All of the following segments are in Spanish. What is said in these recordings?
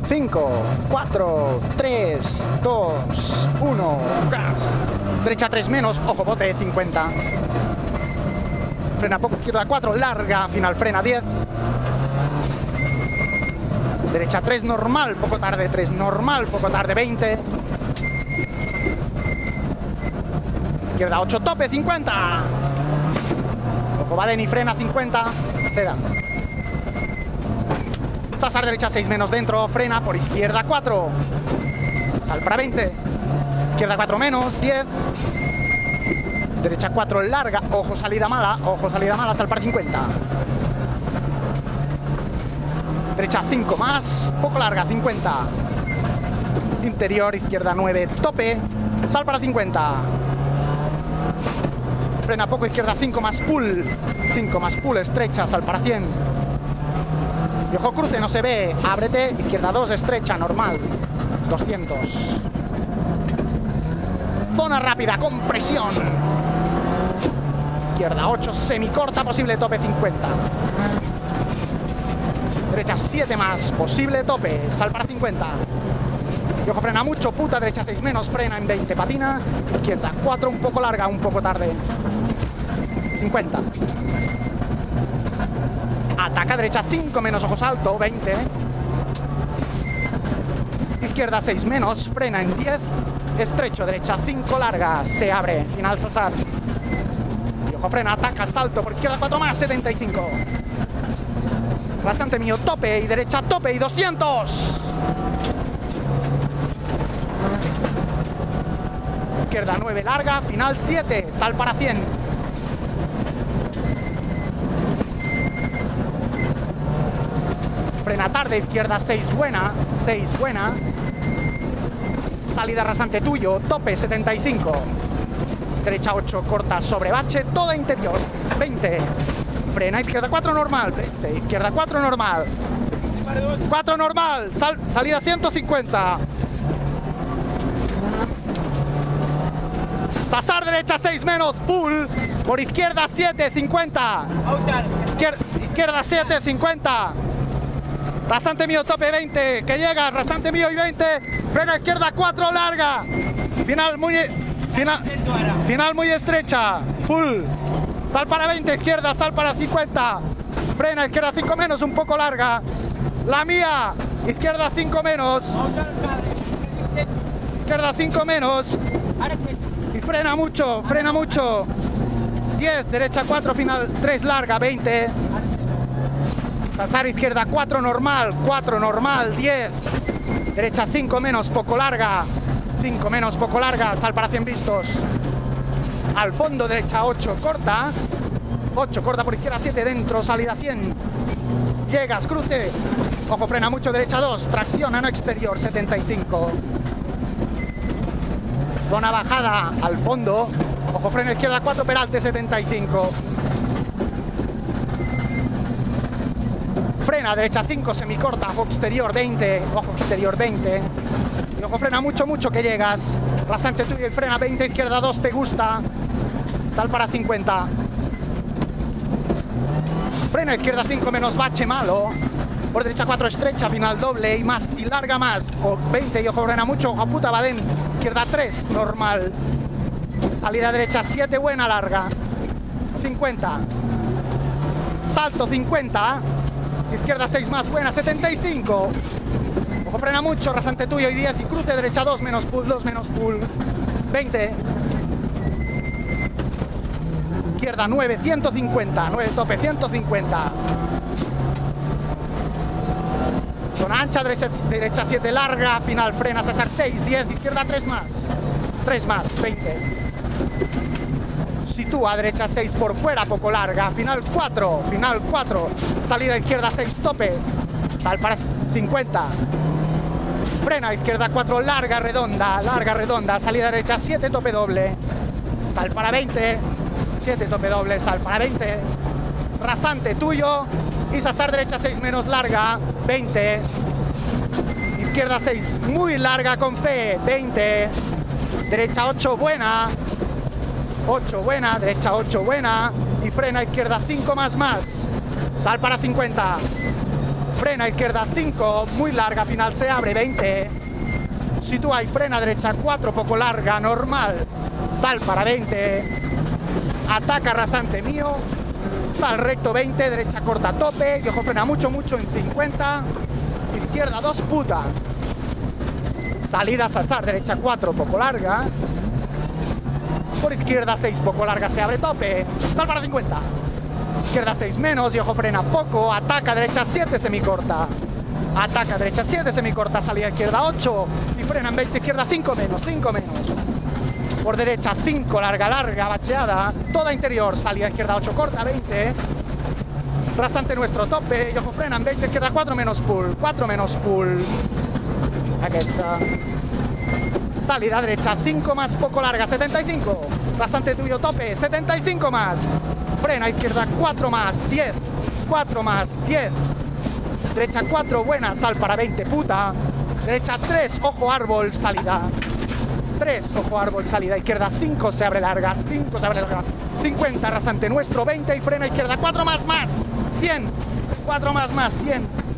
5, 4, 3, 2, 1, gas. Derecha 3 menos, ojo, bote 50. Frena poco, izquierda 4, larga, final frena 10. Derecha 3 normal, poco tarde, 3 normal, poco tarde, 20. Izquierda 8, tope, 50. Ojo, Baden y frena 50. Ceda. Sassar derecha 6 menos dentro, frena por izquierda 4. Sal para 20. Izquierda 4 menos, 10. Derecha 4 larga, ojo salida mala, sal para 50. Derecha 5 más, poco larga, 50. Interior, izquierda 9, tope, sal para 50. Frena poco, izquierda 5 más pull. 5 más pull, estrecha, sal para 100. Y ojo cruce, no se ve, ábrete, izquierda 2, estrecha, normal, 200. Zona rápida, con presión. Izquierda 8, semicorta, posible tope 50. Derecha 7 más, posible tope, sal para 50. Y ojo, frena mucho, puta, derecha 6 menos, frena en 20, patina. Izquierda 4, un poco larga, un poco tarde. 50. Ataca, derecha 5 menos, ojos alto, 20. Izquierda 6 menos, frena en 10. Estrecho, derecha 5 larga, se abre, final Sassar. Y ojo, frena, ataca, salto, por izquierda 4 más, 75. Bastante mío, tope y derecha, tope y 200. Izquierda 9 larga, final 7, sal para 100. Frena tarde, izquierda 6 buena, 6 buena. Salida rasante tuyo, tope 75. Derecha 8 corta sobre bache, toda interior, 20. Frena, izquierda 4 normal, 20. Izquierda 4 normal. 4 normal, salida 150. Sassar derecha 6 menos, pull. Por izquierda 7, 50. Izquierda 7, 50. Rasante mío, tope 20, que llega, rasante mío y 20, frena izquierda 4, larga, final muy estrecha, full, sal para 20, izquierda, sal para 50, frena izquierda 5 menos, un poco larga, la mía, izquierda 5 menos, izquierda 5 menos, y frena mucho, 10, derecha 4, final 3, larga, 20, Sassar izquierda 4 normal, 10. Derecha 5 menos, poco larga. 5 menos, poco larga, sal para 100 vistos. Al fondo, derecha 8 corta. 8 corta por izquierda 7 dentro, salida 100. Llegas, cruce. Ojo, frena mucho, derecha 2. Tracción, ano exterior, 75. Zona bajada, al fondo. Ojo, freno izquierda 4, peralte, 75. Frena, derecha 5, semicorta, ojo exterior 20, ojo exterior 20. Y ojo, frena mucho, que llegas. Rasante tuyo y frena 20, izquierda 2, te gusta. Sal para 50. Frena, izquierda 5 menos, bache malo. Por derecha 4, estrecha, final doble y más, y larga más. O 20, y ojo, frena mucho, ojo puta, Baden. Izquierda 3, normal. Salida derecha 7, buena, larga. 50. Salto 50. Izquierda 6 más, buena, 75. Ojo, frena mucho, rasante tuyo y 10. Y cruce, derecha 2 menos pull, 2 menos pull. 20. Izquierda 9, 150. 9 tope, 150. Zona ancha, derecha 7 larga. Final frena, Sassar 6, 10. Izquierda 3 más. 3 más, 20. Sitúa, derecha 6 por fuera, poco larga, final 4, salida izquierda 6, tope, sal para 50, frena izquierda 4, larga, redonda, salida derecha 7, tope doble, sal para 20, 7, tope doble, sal para 20, rasante tuyo, y Sassar derecha 6 menos, larga, 20, izquierda 6, muy larga con fe, 20, derecha 8, buena, 8 buena, derecha 8 buena y frena izquierda 5 más, sal para 50, frena izquierda 5, muy larga, final se abre, 20. Sitúa y frena derecha 4, poco larga, normal, sal para 20. Ataca rasante mío, sal recto 20, derecha corta tope, y ojo frena mucho, mucho en 50. Izquierda 2, puta. Salida Sasar, derecha 4, poco larga. Por izquierda 6, poco larga, se abre tope, sal para 50. Izquierda 6 menos y ojo frena poco, ataca derecha 7 semicorta, ataca derecha 7 semicorta, salida izquierda 8 y frena en 20, izquierda 5 menos, 5 menos. Por derecha 5, larga, larga, bacheada, toda interior, salida izquierda 8 corta, 20. Rasante nuestro tope y ojo frena en 20, izquierda 4 menos pull, 4 menos pull. Aquí está. Salida derecha 5 más, poco larga, 75. Rasante tuyo tope, 75 más. Frena izquierda 4 más, 10. 4 más, 10. Derecha 4, buena, sal para 20, puta. Derecha 3, ojo árbol, salida. 3, ojo árbol, salida. Izquierda 5, se abre largas, 5, se abre largas. 50, rasante nuestro, 20 y frena izquierda 4 más, 100. 4 más, 100.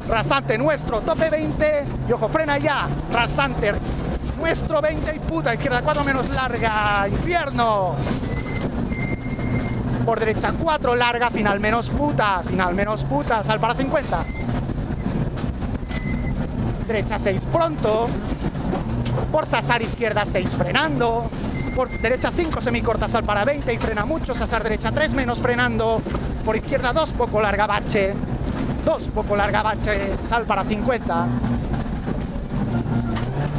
Rasante nuestro, tope 20 y ojo frena ya. Rasante nuestro 20 y puta, izquierda 4 menos larga, infierno. Por derecha 4, larga, final menos puta, sal para 50. Derecha 6 pronto. Por Sasar izquierda 6 frenando. Por derecha 5 semicorta, sal para 20 y frena mucho. Sasar derecha 3 menos frenando. Por izquierda 2, poco larga, bache. 2, poco larga, bache, sal para 50.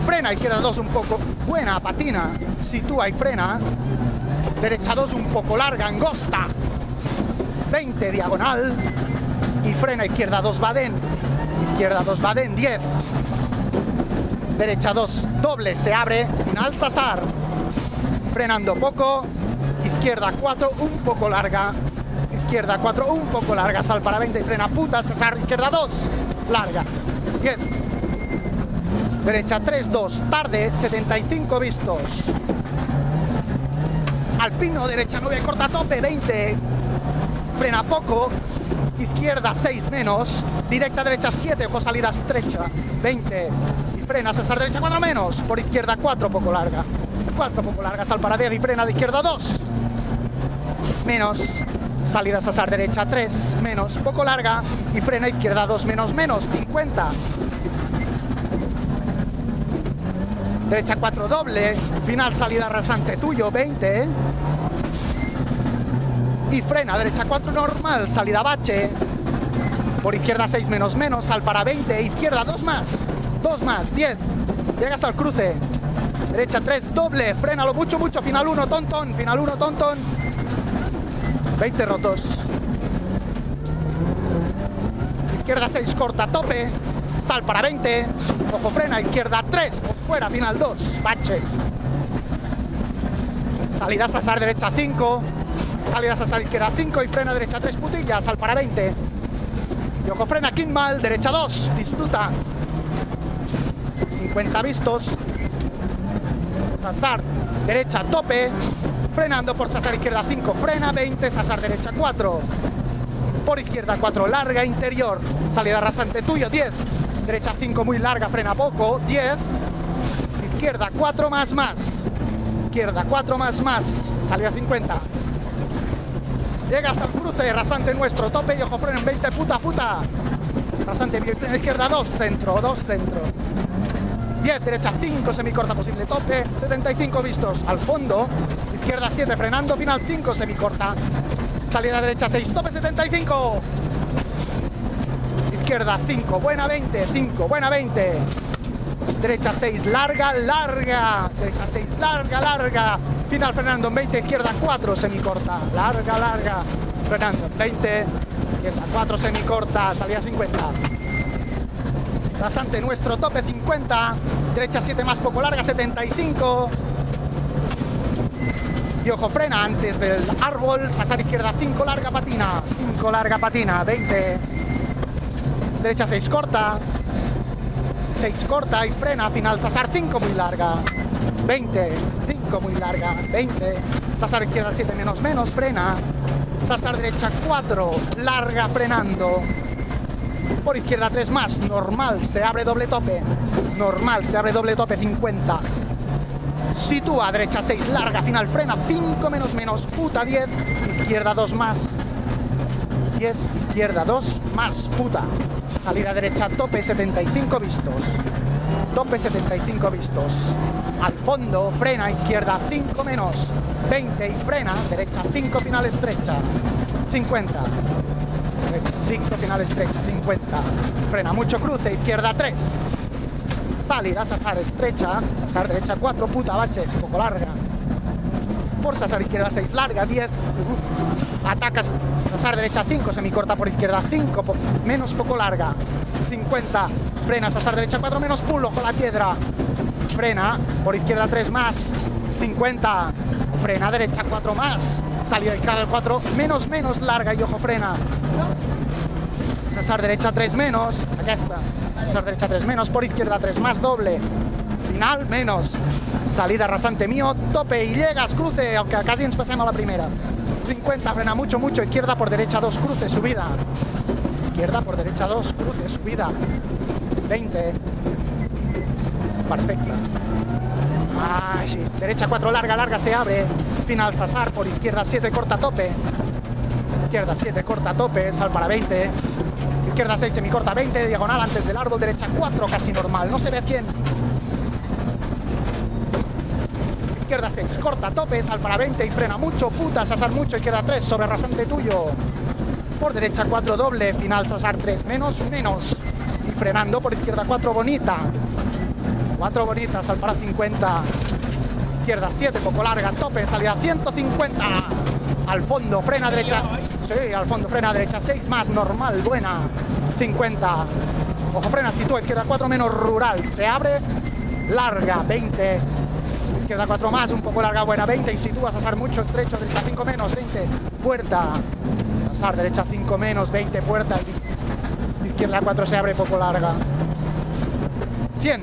Frena izquierda 2 un poco, buena, patina. Sitúa y frena. Derecha 2 un poco larga, angosta. 20, diagonal. Y frena izquierda 2, badén. Izquierda 2, badén, 10. Derecha 2, doble, se abre. Final Sasar. Frenando poco. Izquierda 4, un poco larga. Izquierda 4, un poco larga, sal para 20 y frena puta. Sasar izquierda 2, larga. 10. Derecha 3, 2, tarde, 75 vistos. Alpino, derecha 9, corta tope, 20. Frena poco. Izquierda 6 menos. Directa derecha 7, ojo salida estrecha, 20. Y frena, Sasar derecha 4 menos. Por izquierda 4, poco larga. 4, poco larga, sal para 10 y frena de izquierda 2. Menos. Salida Sasar derecha 3, menos, poco larga. Y frena izquierda 2, menos, 50. Derecha 4, doble. Final salida rasante tuyo, 20. Y frena, derecha 4, normal, salida bache. Por izquierda 6, menos, sal para 20. Izquierda 2 más, 10. Llegas al cruce. Derecha 3, doble. Frénalo mucho, mucho. Final 1, tontón. Final 1, tontón. 20 rotos. Izquierda 6, corta, tope. Sal para 20. Ojo frena, izquierda 3. Por fuera, final 2. Baches. Salida Sasar, derecha 5. Salida Sasar, izquierda 5. Y frena, derecha 3, putillas. Sal para 20. Y ojo frena, Kinmal, derecha 2. Disfruta. 50 vistos. Sasar, derecha, tope. Frenando por Sasar izquierda 5, frena 20, Sasar derecha 4. Por izquierda 4, larga, interior. Salida rasante tuyo, 10. Derecha 5, muy larga, frena poco, 10. Izquierda 4 más. Izquierda 4 más. Salida 50. Llegas al cruce, rasante nuestro, tope y ojo freno en 20, puta. Rasante, izquierda 2, centro. 10, derecha 5, semicorta posible, tope, 75 vistos. Al fondo, izquierda 7, frenando, final 5, semicorta. Salida derecha 6, tope 75. Izquierda 5, buena 20, 5, buena 20. Derecha 6, larga. Derecha 6, larga. Final frenando en 20, izquierda 4, semicorta. Larga. Frenando en 20, izquierda 4, semicorta, salida 50. Rasante nuestro, tope 50. Derecha 7 más, poco larga, 75. Y ojo frena antes del árbol. Sasar izquierda 5, larga patina. 5, larga patina, 20. Derecha 6 corta. 6 corta y frena. Final Sasar 5, muy larga. 20. 5, muy larga. 20. Sasar izquierda 7 menos, frena. Sasar derecha 4, larga frenando. Por izquierda 3 más, normal, se abre doble tope. Normal, se abre doble tope, 50. Sitúa, derecha 6, larga, final, frena, 5 menos menos, puta, 10. Izquierda 2 más. 10, izquierda 2 más, puta. Salida derecha, tope, 75 vistos. Tope, 75 vistos. Al fondo, frena, izquierda 5 menos. 20 y frena, derecha 5, final estrecha. 50. Derecha 5, final estrecha, 50. Frena mucho, cruce, izquierda 3. Salida, Sasar estrecha. Sasar derecha 4, puta, baches, poco larga. Por Sasar izquierda 6, larga, 10. Atacas, Sasar derecha 5, semicorta por izquierda 5, menos, poco larga. 50. Frena, Sasar derecha 4, menos, pull, ojo la piedra. Frena, por izquierda 3 más. 50. Frena, derecha 4 más. Salida izquierda 4, menos, menos, larga y ojo, frena. Sasar derecha 3 menos. Aquí está. Sasar derecha 3 menos, por izquierda 3 más, doble. Final, menos. Salida rasante mío, tope y llegas, cruce, aunque casi nos pasemos a la primera. 50, frena mucho, mucho, izquierda por derecha 2, cruce, subida. Izquierda por derecha 2, cruce, subida. 20. Perfecta. Ay, derecha 4, larga, larga, se abre. Final, Sasar, por izquierda 7, corta, tope. Izquierda 7, corta, tope, sal para 20. Izquierda 6, semicorta, 20, diagonal antes del árbol, derecha 4, casi normal, no se ve 100. Izquierda 6, corta, tope, sal para 20 y frena mucho, puta, Sasar mucho, izquierda 3, sobre rasante tuyo. Por derecha 4, doble, final, Sasar 3, menos, menos. Y frenando por izquierda 4, bonita. 4 bonitas, sal para 50. Izquierda 7, poco larga, tope, salida 150. Al fondo, frena derecha. Sí, al fondo, frena derecha 6 más, normal, buena. 50. Ojo, frena, sitúa, izquierda 4 menos, rural. Se abre, larga, 20. Izquierda 4 más, un poco larga, buena, 20. Y sitúa, Sasar mucho, estrecho, derecha 5 menos, 20. Puerta. Sasar, derecha 5 menos, 20, puerta. Izquierda 4 se abre, poco larga. 100.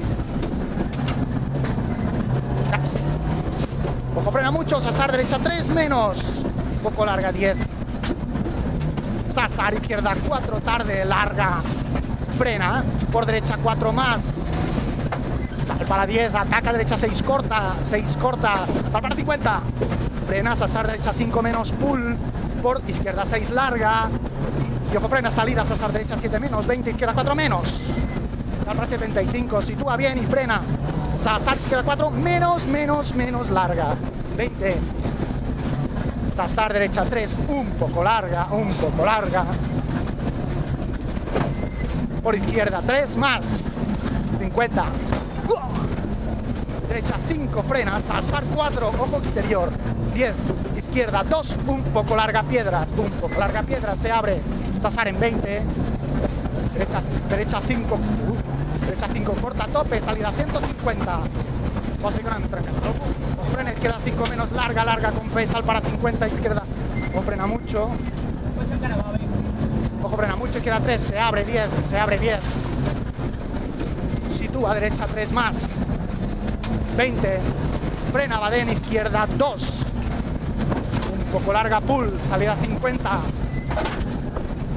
Casi. Ojo, frena mucho, Sasar derecha 3 menos. Poco larga, 10. Sasar izquierda 4, tarde, larga. Frena, por derecha 4 más. Sal para 10, ataca derecha 6 corta, 6 corta. Sal para 50. Frena, Sasar derecha 5 menos, pull. Por izquierda 6 larga. Y ojo, frena, salida, Sasar derecha 7 menos, 20, izquierda 4 menos. Sal para 75, sitúa bien y frena. Sasar izquierda 4 menos, menos, menos, larga. 20. Sasar derecha 3, un poco larga, un poco larga. Por izquierda 3 más. 50. Derecha 5, frena. Sasar 4, ojo exterior. 10. Izquierda 2, un poco larga piedra. Un poco larga piedra, se abre. Sasar en 20. Derecha 5. Derecha 5, corta, tope, salida 150. O frena, izquierda 5 menos, larga, larga, con fe, sal para 50, izquierda. O frena mucho. Ojo, frena mucho, izquierda 3, se abre 10, se abre 10. Sitúa, derecha 3 más. 20. Frena, Badén, izquierda 2. Un poco larga, pull, salida 50.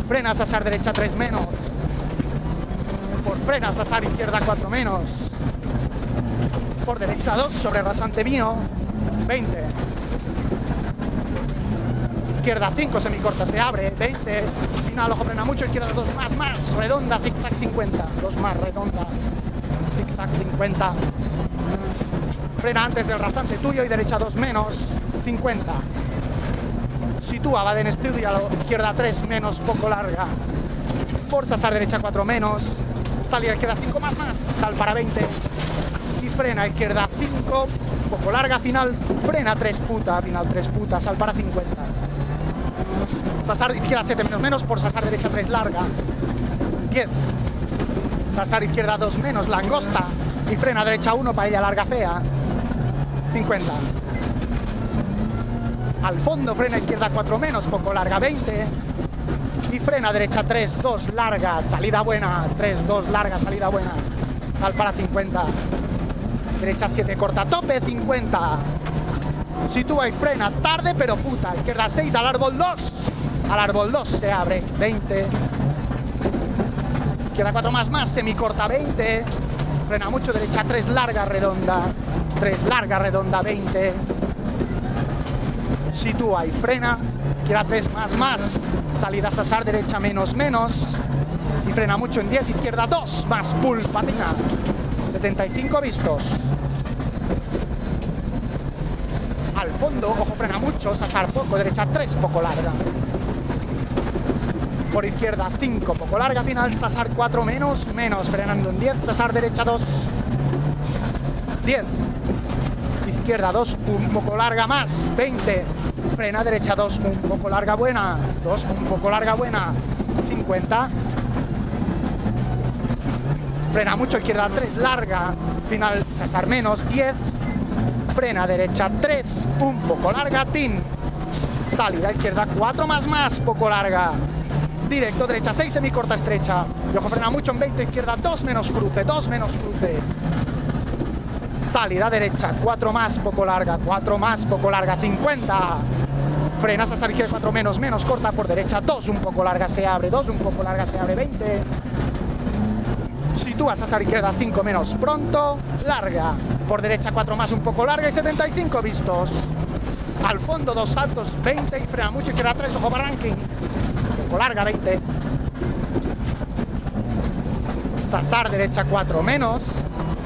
Frena, Sasar, derecha 3 menos. Por frena, Sasar, izquierda 4 menos. Por derecha 2, sobre rasante mío. 20. Izquierda 5, semicorta, se abre. 20. Final, ojo, frena mucho, izquierda 2 más, más. Redonda, zigzag 50. 2 más, redonda. Zigzag 50. Frena antes del rasante tuyo y derecha 2 menos. 50. Sitúa, va en estudio, izquierda 3 menos, poco larga. Por Sasar, derecha 4 menos. Salida izquierda 5 más, más. Sal para 20. Y frena, izquierda 5. Poco larga, final. Frena 3 puta. Final 3 puta. Sal para 50. Sasar izquierda 7 menos, menos. Por Sasar derecha 3 larga. 10. Sasar izquierda 2 menos. Langosta. Y frena derecha 1 para ella larga fea. 50. Al fondo, frena izquierda 4 menos. Poco larga, 20. Y frena derecha 3, 2, larga, salida buena. 3, 2, larga, salida buena. Sal para 50. Derecha 7, corta, tope, 50. Sitúa y frena, tarde pero puta. Izquierda 6, al árbol 2. al árbol 2 se abre, 20. Izquierda 4 más, semicorta, 20. Frena mucho, derecha 3 larga, redonda. 3 larga, redonda, 20. Sitúa y frena. Izquierda 3 más. Salida Sassar, derecha menos. Y frena mucho en 10. Izquierda 2 más, pull, patina. 75 vistos. Al fondo, ojo, frena mucho. Sassar poco, derecha 3, poco larga. Por izquierda 5, poco larga, final, Sassar 4 menos, frenando en 10, Sassar derecha 2, 10, izquierda 2, un poco larga más, 20, frena derecha 2, un poco larga buena, 2, un poco larga buena, 50, frena mucho, izquierda 3, larga, final, Sassar menos, 10, frena derecha 3, un poco larga, tin, salida izquierda 4 más, poco larga, directo, derecha 6, semicorta estrecha. Y ojo, frena mucho en 20, izquierda 2 menos cruce, 2 menos cruce. Salida derecha, 4 más, poco larga, 4 más, poco larga, 50. Frena, Sassar izquierda 4 menos, corta por derecha, 2, un poco larga, se abre, 2, un poco larga, se abre, 20. Sitúa Sassar izquierda 5 menos, pronto, larga. Por derecha 4 más, un poco larga y 75 vistos. Al fondo 2 saltos, 20 y frena mucho, izquierda 3, ojo para ranking. Poco larga, 20. Sassar derecha 4 menos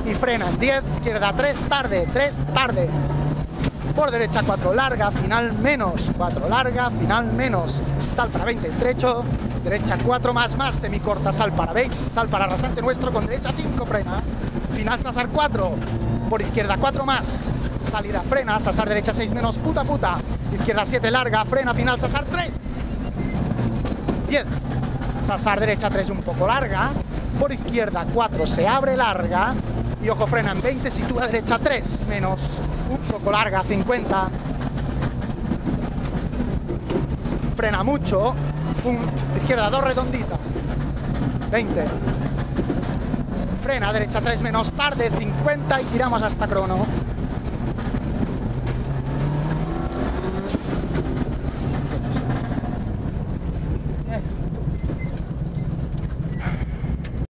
y frena en 10, izquierda 3 tarde, por derecha 4 larga, final menos, 4 larga, final menos, sal para 20 estrecho, derecha 4 más, semicorta, sal para 20, sal para rasante nuestro con derecha 5, frena, final Sassar 4, por izquierda 4 más, salida frena, Sassar derecha 6 menos, puta, izquierda 7 larga, frena, final Sassar 3, 10, Sassar derecha 3 un poco larga, por izquierda 4 se abre larga y ojo frena en 20, sitúa derecha 3 menos, un poco larga, 50, frena mucho, izquierda 2 redondita, 20, frena derecha 3 menos tarde, 50 y tiramos hasta crono.